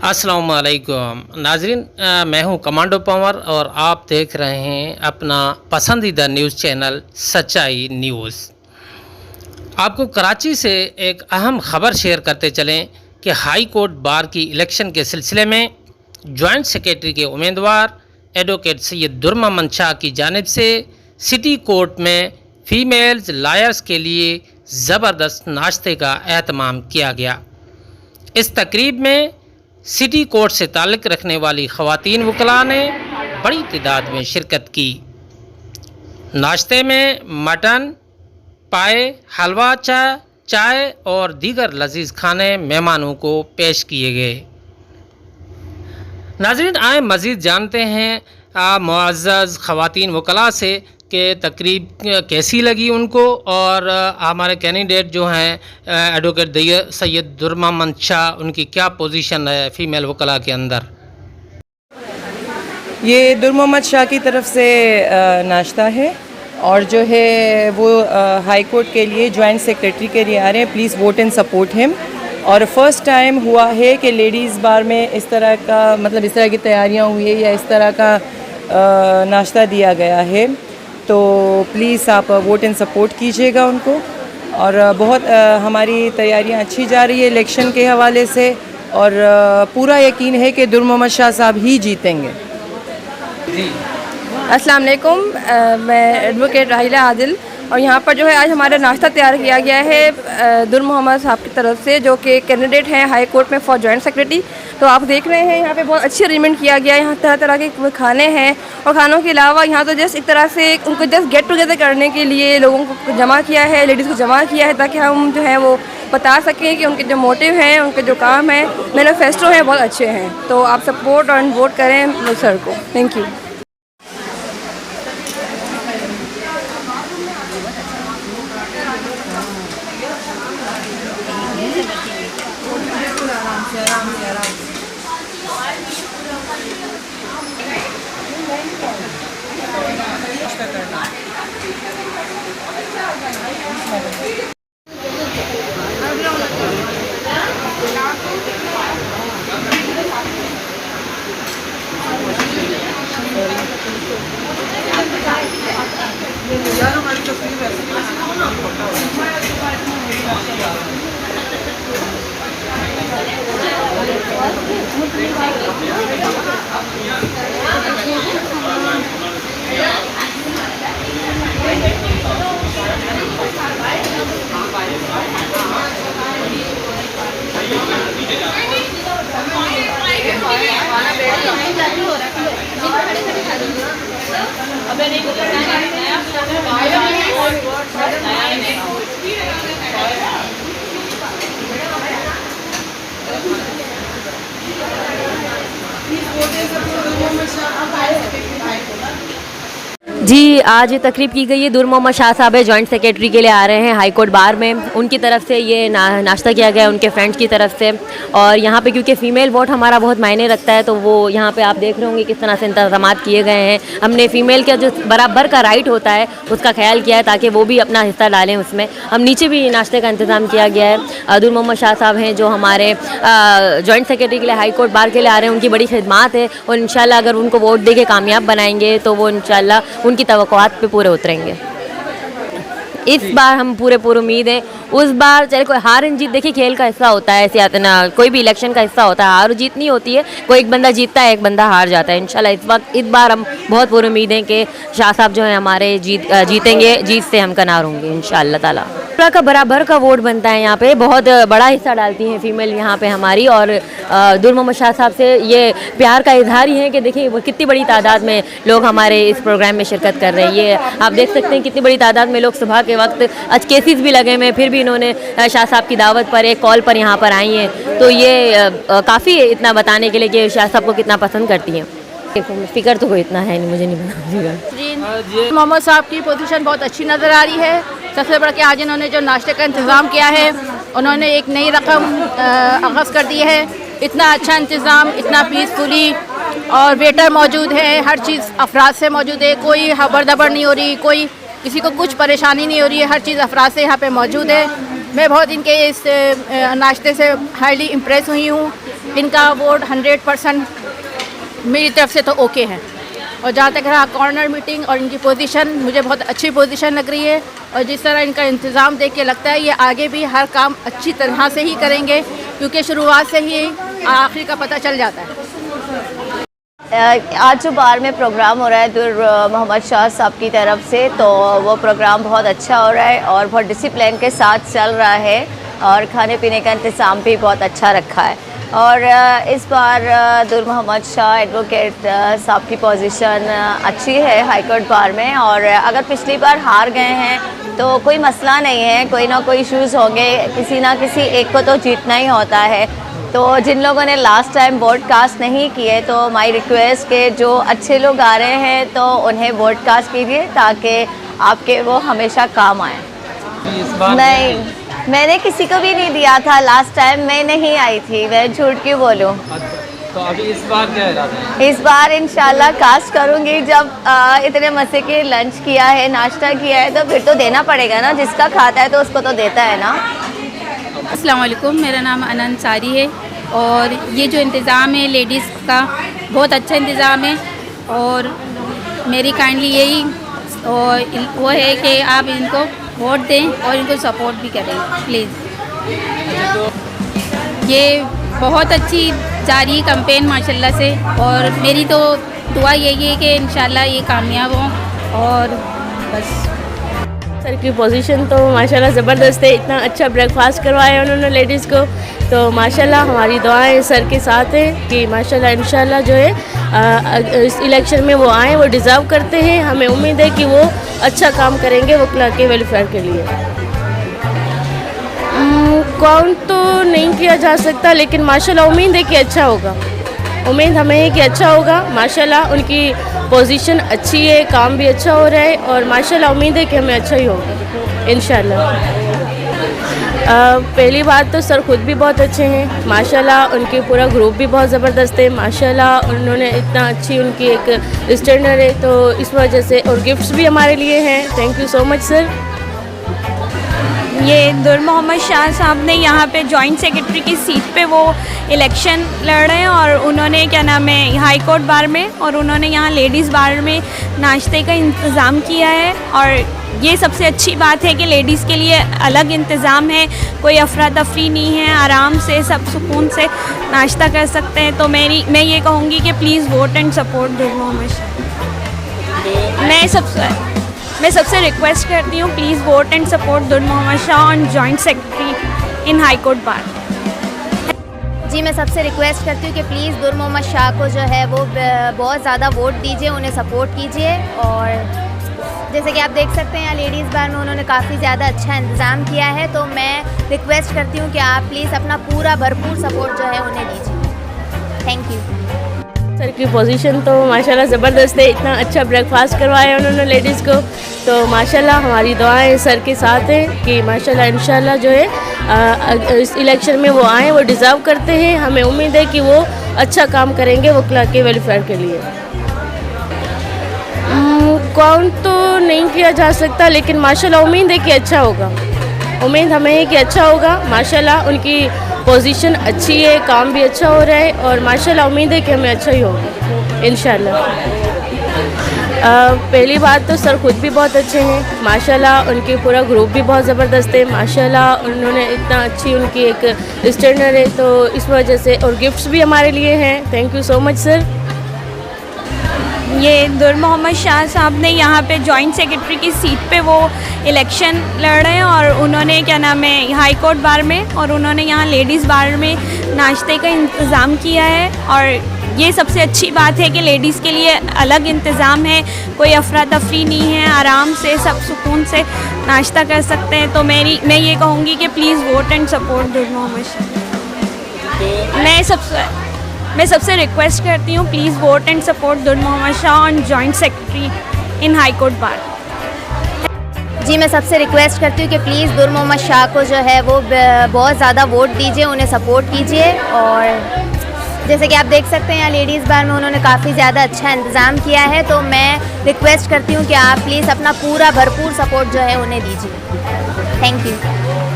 अस्सलामुअलैकुम नाजरीन, मैं हूं कमांडो पंवर और आप देख रहे हैं अपना पसंदीदा न्यूज़ चैनल सच्चाई न्यूज़। आपको कराची से एक अहम ख़बर शेयर करते चलें कि हाई कोर्ट बार की इलेक्शन के सिलसिले में जॉइंट सेक्रेटरी के उम्मीदवार एडवोकेट सैयद दुर्ममन शाह की जानिब से सिटी कोर्ट में फ़ीमेल्स लायर्स के लिए ज़बरदस्त नाश्ते का एहतमाम किया गया। इस तकरीब में सिटी कोर्ट से ताल्लुक़ रखने वाली ख़वातीन वकला ने बड़ी तादाद में शिरकत की। नाश्ते में मटन, पाए, हलवा, चाय और दीगर लजीज़ खाने मेहमानों को पेश किए गए। नाज़रीन, आए मज़ीद जानते हैं मुअज़्ज़ज़ ख़वातीन वकला से कि तकरीब कैसी लगी उनको और हमारे कैंडिडेट जो हैं एडवोकेट सैयद दुर्ममन शाह, उनकी क्या पोजीशन है फ़ीमेल वकला के अंदर। ये दुर्ममन शाह की तरफ से नाश्ता है और जो है वो हाई कोर्ट के लिए जॉइंट सेक्रेटरी के लिए आ रहे हैं। Please vote and support him. और फर्स्ट टाइम हुआ है कि लेडीज़ बार में इस तरह का इस तरह की तैयारियां हुई है या इस तरह का नाश्ता दिया गया है, तो प्लीज़ आप वोट एंड सपोर्ट कीजिएगा उनको। और बहुत हमारी तैयारियां अच्छी जा रही है इलेक्शन के हवाले से और पूरा यकीन है कि दुर्ममन शाह साहब ही जीतेंगे। जी, अस्सलाम वालेकुम, मैं एडवोकेट राहिला आदिल और यहाँ पर जो है आज हमारा नाश्ता तैयार किया गया है दुर्ममन साहब की तरफ से, जो कि कैंडिडेट हैं हाई कोर्ट में फॉर जॉइंट सेक्रेटरी। तो आप देख रहे हैं यहाँ पे बहुत अच्छी अरेंजमेंट किया गया है। यहाँ तरह तरह के खाने हैं और खानों के अलावा यहाँ तो जस्ट एक तरह से उनको जस्ट गेट टुगेदर करने के लिए लोगों को जमा किया है, लेडीज़ को जमा किया है, ताकि हम जो है वो बता सकें कि उनके जो मोटिव हैं, उनके जो काम हैं, मैनिफेस्टो हैं, बहुत अच्छे हैं। तो आप सपोर्ट और वोट करें सर को। Thank you. जी, आज ये तकरीब की गई है। दुर्ममन शाह साहब जॉइंट सेक्रेटरी के लिए आ रहे हैं हाई कोर्ट बार में। उनकी तरफ से ये नाश्ता किया गया है उनके फ्रेंड्स की तरफ से। और यहाँ पे क्योंकि फ़ीमेल वोट हमारा बहुत मायने रखता है, तो वो यहाँ पे आप देख रहे होंगे किस तरह से इंतज़ाम किए गए हैं। हमने फ़ीमेल का जो बराबर का राइट होता है उसका ख्याल किया है ताकि वो भी अपना हिस्सा डालें उसमें। हम नीचे भी नाश्ते का इंतज़ाम किया गया है। दुर्ममन शाह साहब हैं जो हमारे जॉइंट सेक्रेटरी के लिए हाई कोर्ट बार के लिए आ रहे हैं। उनकी बड़ी खिदमत है और इंशाल्लाह अगर उनको वोट दे के कामयाब बनाएंगे तो वो इंशाल्लाह उनकी तवक्कुआत पे पूरे उतरेंगे। इस बार हम पूरे उम्मीद है। उस बार चाहे कोई हार जीत, देखिए खेल का हिस्सा होता है, ऐसे ना कोई भी इलेक्शन का हिस्सा होता है, हार और जीत नहीं होती है, कोई एक बंदा जीतता है एक बंदा हार जाता है। इंशाल्लाह इस बार हम बहुत पूरी उम्मीद है कि शाह साहब जो है हमारे जीतेंगे, जीत से हम कनार होंगे इंशाल्लाह ताला। का बराबर का वोट बनता है, यहाँ पे बहुत बड़ा हिस्सा डालती हैं फ़ीमेल यहाँ पे हमारी। और दुर्ममन शाह साहब से ये प्यार का इजहार ही है कि देखिए वो कितनी बड़ी तादाद में लोग हमारे इस प्रोग्राम में शिरकत कर रहे हैं। ये आप देख सकते हैं कितनी बड़ी तादाद में लोग सुबह के वक्त आज केसेस भी लगे हुए, फिर भी इन्होंने शाह साहब की दावत पर एक कॉल पर यहाँ पर आई हैं। तो ये काफ़ी इतना बताने के लिए कि शाह साहब को कितना पसंद करती हैं। फिक्र तो कोई इतना है नहीं, मुझे नहीं पता। मोहम्मद साहब की पोजीशन बहुत अच्छी नज़र आ रही है। सबसे बढ़ के आज इन्होंने जो नाश्ते का इंतज़ाम किया है, उन्होंने एक नई रकम आगाज़ कर दी है। इतना अच्छा इंतज़ाम, इतना पीसफुली, और वेटर मौजूद है, हर चीज़ अफराद से मौजूद है, कोई हबर दबर नहीं हो रही, कोई किसी को कुछ परेशानी नहीं हो रही है, हर चीज़ अफराद से यहाँ पे मौजूद है। मैं बहुत इनके इस नाश्ते से हाईली इम्प्रेस हुई हूँ। इनका वोट 100% मेरी तरफ से तो ओके है। और जहाँ तक रहा कॉर्नर मीटिंग और इनकी पोजीशन, मुझे बहुत अच्छी पोजीशन लग रही है और जिस तरह इनका इंतज़ाम देख के लगता है ये आगे भी हर काम अच्छी तरह से ही करेंगे, क्योंकि शुरुआत से ही आखिर का पता चल जाता है। आज जो बार में प्रोग्राम हो रहा है दुर मोहम्मद शाह साहब की तरफ से, तो वो प्रोग्राम बहुत अच्छा हो रहा है और बहुत डिसिप्लिन के साथ चल रहा है और खाने पीने का इंतज़ाम भी बहुत अच्छा रखा है। और इस बार दुर मोहम्मद शाह एडवोकेट साहब की पोजीशन अच्छी है हाई कोर्ट बार में, और अगर पिछली बार हार गए हैं तो कोई मसला नहीं है, कोई ना कोई इश्यूज़ होंगे, किसी ना किसी एक को तो जीतना ही होता है। तो जिन लोगों ने लास्ट टाइम वोट कास्ट नहीं किए, तो माय रिक्वेस्ट के जो अच्छे लोग आ रहे हैं तो उन्हें वोट कास्ट कीजिए ताकि आपके वो हमेशा काम आए। नहीं, मैंने किसी को भी नहीं दिया था लास्ट टाइम, मैं नहीं आई थी, मैं झूठ क्यों बोलूं। तो अभी इस बार क्या इरादा है? इस बार इंशाल्लाह कास्ट करूंगी। जब इतने मज़े के लंच किया है, नाश्ता किया है, तो फिर तो देना पड़ेगा ना, जिसका खाता है तो उसको तो देता है ना। अस्सलाम वालेकुम, मेरा नाम अनंत सारी है और ये जो इंतज़ाम है लेडीज़ का बहुत अच्छा इंतज़ाम है और मेरी काइंडली यही और वो है कि आप इनको वोट दें और इनको सपोर्ट भी करें प्लीज़। ये बहुत अच्छी जारी कैंपेन माशाल्लाह से और मेरी तो दुआ यही है कि इंशाल्लाह ये कामयाब हों और बस। सर की पोजीशन तो माशाल्लाह ज़बरदस्त है, इतना अच्छा ब्रेकफास्ट करवाया उन्होंने लेडीज़ को, तो माशाल्लाह हमारी दुआएं सर के साथ हैं कि माशाल्लाह इंशाल्लाह जो है इस इलेक्शन में वो आएँ, वो डिज़र्व करते हैं। हमें उम्मीद है कि वो अच्छा काम करेंगे वकला के वेलफेयर के लिए। काउंट तो नहीं किया जा सकता, लेकिन माशाल्लाह उम्मीद है कि अच्छा होगा, उम्मीद हमें है कि अच्छा होगा। माशाल्लाह उनकी पोजीशन अच्छी है, काम भी अच्छा हो रहा है और माशाल्लाह उम्मीद है कि हमें अच्छा ही होगा इंशाल्लाह। पहली बात तो सर खुद भी बहुत अच्छे हैं माशाल्लाह, उनके पूरा ग्रुप भी बहुत ज़बरदस्त है माशाल्लाह, उन्होंने इतना अच्छी उनकी एक स्टैंडर्ड है, तो इस वजह से और गिफ्ट्स भी हमारे लिए हैं। Thank you so much sir. ये दुर मोहम्मद शाह साहब ने यहाँ पे जॉइंट सेक्रेटरी की सीट पे वो इलेक्शन लड़ रहे हैं और उन्होंने क्या नाम है हाई कोर्ट बार में, और उन्होंने यहाँ लेडीज़ बार में नाश्ते का इंतज़ाम किया है। और ये सबसे अच्छी बात है कि लेडीज़ के लिए अलग इंतज़ाम है, कोई अफरा तफरी नहीं है, आराम से सब सुकून से नाश्ता कर सकते हैं। तो मैं ये कहूँगी कि प्लीज़ वोट एंड सपोर्ट दुर मोहम्मद शाह। मैं सबसे रिक्वेस्ट करती हूँ प्लीज़ वोट एंड सपोर्ट दुर Mohammad Shah on joint secretary in high court bar. जी, मैं सबसे रिक्वेस्ट करती हूँ कि प्लीज़ दुर मोहम्मद शाह को जो है वो बहुत ज़्यादा वोट दीजिए, उन्हें सपोर्ट कीजिए। और जैसे कि आप देख सकते हैं यहाँ लेडीज़ बार में उन्होंने काफ़ी ज़्यादा अच्छा इंतज़ाम किया है, तो मैं रिक्वेस्ट करती हूँ कि आप प्लीज़ अपना पूरा भरपूर सपोर्ट जो है उन्हें दीजिए। थैंक यू सर की पोजीशन तो माशाल्लाह ज़बरदस्त है, इतना अच्छा ब्रेकफास्ट करवाया उन्होंने लेडीज़ को, तो माशाल्लाह हमारी दुआएं सर के साथ हैं कि माशाल्लाह इंशाल्लाह जो है इस इलेक्शन में वो आएँ, वो डिज़र्व करते हैं। हमें उम्मीद है कि वो अच्छा काम करेंगे वकला के वेलफेयर के लिए। काउंट तो नहीं किया जा सकता, लेकिन माशाल्लाह उम्मीद है कि अच्छा होगा, उम्मीद हमें है कि अच्छा होगा। माशाल्लाह उनकी पोजीशन अच्छी है, काम भी अच्छा हो रहा है और माशाल्लाह उम्मीद है कि हमें अच्छा ही होगा इंशाल्लाह। पहली बात तो सर खुद भी बहुत अच्छे हैं माशाल्लाह, उनके पूरा ग्रुप भी बहुत ज़बरदस्त है माशाल्लाह, उन्होंने इतना अच्छी उनकी एक स्टैंडर्ड है, तो इस वजह से और गिफ्ट्स भी हमारे लिए हैं। Thank you so much sir. ये दुर मोहम्मद शाह साहब ने यहाँ पे जॉइंट सेक्रेटरी की सीट पे वो इलेक्शन लड़ रहे हैं और उन्होंने क्या नाम है हाई कोर्ट बार में, और उन्होंने यहाँ लेडीज़ बार में नाश्ते का इंतज़ाम किया है। और ये सबसे अच्छी बात है कि लेडीज़ के लिए अलग इंतज़ाम है, कोई अफरा तफरी नहीं है, आराम से सब सुकून से नाश्ता कर सकते हैं। तो मैं ये कहूँगी कि प्लीज़ वोट एंड सपोर्ट दुर मोहम्मद शाह। मैं सबसे रिक्वेस्ट करती हूँ प्लीज़ वोट एंड सपोर्ट दुर Mohammad Shah on joint secretary in high court bar. जी, मैं सबसे रिक्वेस्ट करती हूँ कि प्लीज़ दुर मोहम्मद शाह को जो है वो बहुत ज़्यादा वोट दीजिए, उन्हें सपोर्ट कीजिए। और जैसे कि आप देख सकते हैं यहाँ लेडीज़ बार में उन्होंने काफ़ी ज़्यादा अच्छा इंतज़ाम किया है, तो मैं रिक्वेस्ट करती हूँ कि आप प्लीज़ अपना पूरा भरपूर सपोर्ट जो है उन्हें दीजिए। Thank you.